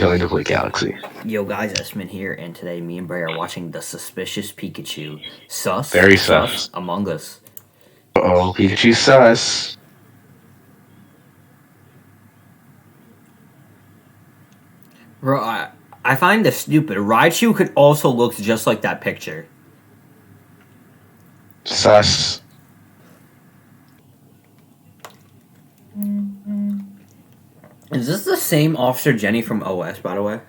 going to play Galaxy. Yo guys, Esmin here, and today me and Bray are watching The Suspicious Pikachu. Very sus. Among Us. Uh-oh, Pikachu sus. Bro, I find this stupid. Raichu could also look just like that picture. Sus. Is this the same Officer Jenny from OS, by the way?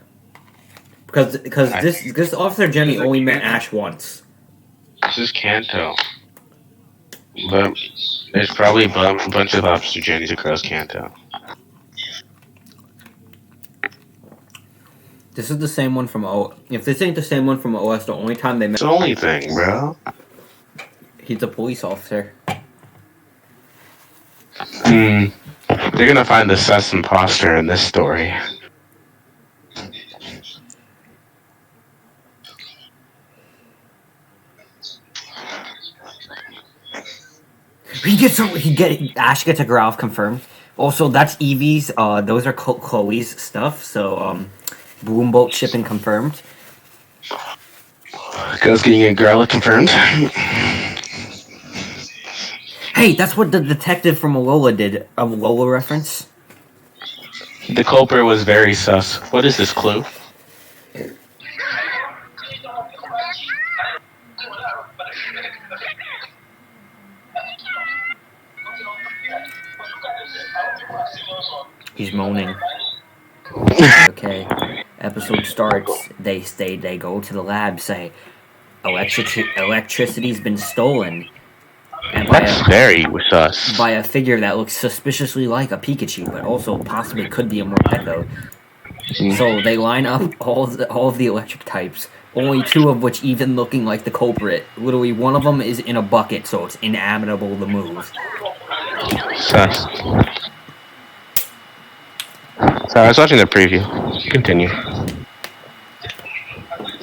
Because this Officer Jenny only met Ash once. This is Kanto. But there's probably a bunch of Officer Jennies across Kanto. This is the same one from O. If this ain't the same one from OS, the only time they met. It's the only thing, bro. He's a police officer. They're gonna find the sus imposter in this story. Ash gets a Growlithe confirmed. Also, that's Eevee's. Those are Chloe's stuff. So, Boombolt shipping confirmed. Girls getting a Growlithe confirmed. Hey, that's what the detective from Alola did. A Alola reference. The culprit was very sus. What is this clue? He's moaning. Okay. Episode starts. They go to the lab. Say, electricity's been stolen. And that's very sus. By a figure that looks suspiciously like a Pikachu, but also possibly could be a Morpeko. So they line up all of the electric types, only two of which even looking like the culprit. Literally, one of them is in a bucket, so it's inevitable to move. Sus. So I was watching the preview. Continue.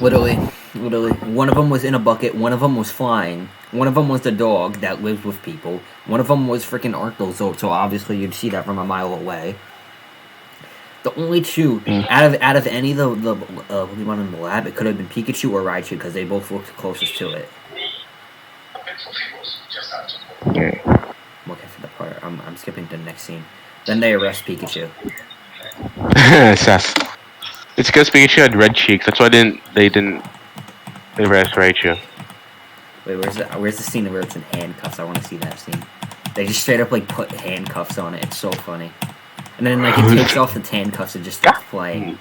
Literally. One of them was in a bucket, one of them was flying, one of them was the dog that lives with people, one of them was freaking Arctozolt, so obviously you'd see that from a mile away. The only two, out of any of the Pokemon in the lab, it could have been Pikachu or Raichu, because they both looked closest to it. Okay. I'm looking for the part. I'm skipping to the next scene. Then they arrest Pikachu. Sus. It's because Pikachu had red cheeks. That's why they didn't arrest Raichu. Wait, where's the scene where it's in handcuffs? I want to see that scene. They just straight up like put handcuffs on it. It's so funny. And then like it takes off the handcuffs and just starts playing.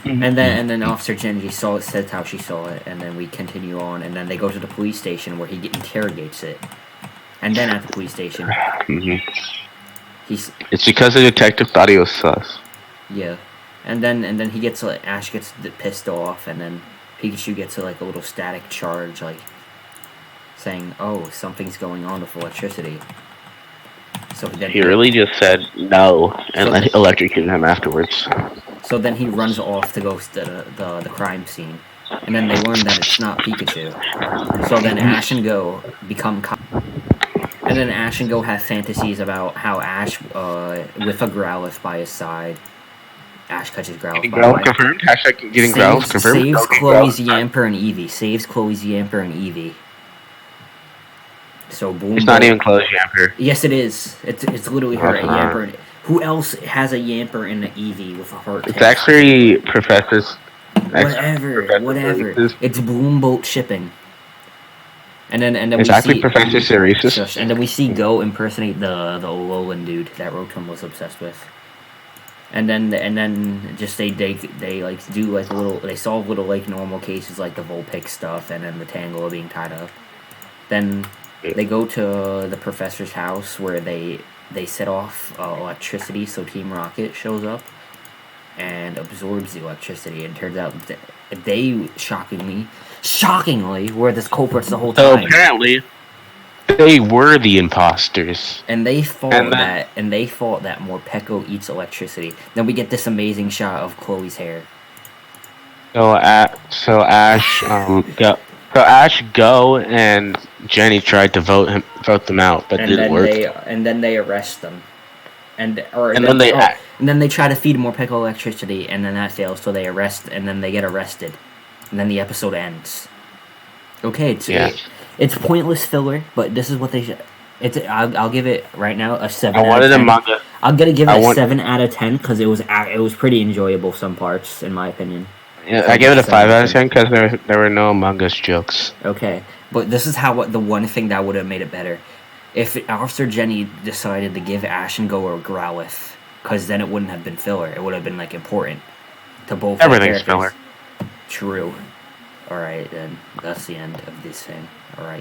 And then Officer Genji says how she saw it, and then we continue on, and then they go to the police station where he interrogates it. And then at the police station, it's because the detective thought he was sus. Yeah, and then he gets Ash gets pissed off, and then Pikachu gets a little static charge, like saying, "Oh, something's going on with electricity." So then he really just said no and electrocuted him afterwards. So then he runs off to go to the crime scene, and then they learn that it's not Pikachu. So then Ash and Go become. And then Ash and Go have fantasies about how Ash, with a Growlithe by his side, Ash catches Growlithe by Growlithe confirmed? Hashtag getting Growlithe confirmed? Saves Chloe's Yamper and Eevee. So boom. It's not even Chloe's Yamper. Yes, it is. It's literally her Yamper. Who else has a Yamper and an Eevee with a heart? It's actually Professor's. Whatever. It's Boombolt shipping. And then it's we actually see Professor Ceresis. And then we see Go impersonate the Alolan dude that Rotom was obsessed with. And then just they like do like they solve little like normal cases like the Vulpix stuff and then the Tangela being tied up. Then they go to the professor's house where they set off electricity, so Team Rocket shows up and absorbs the electricity, and turns out that they shockingly were the culprits the whole time. So apparently they were the imposters. And they thought that Morpeko eats electricity. Then we get this amazing shot of Chloe's hair. So Ash Go and Jenny tried to vote them out, but it didn't work. And then they arrest them. and then they try to feed more Piccolo electricity, and then that fails, so they arrest, and then they get arrested, and then the episode ends. Okay, it's pointless filler, but this is what they should. I'll give it right now a 7. I wanted a manga. I'm gonna give it a 7 out of 10 because it was pretty enjoyable some parts in my opinion. Yeah, I gave it a 5 out of 10 because there were no Among Us jokes. Okay, but this is the one thing that would have made it better. If Officer Jenny decided to give Ash and Go a Growlithe, because then it wouldn't have been filler. It would have been like important to both. Everything's filler. True. All right, then that's the end of this thing. All right.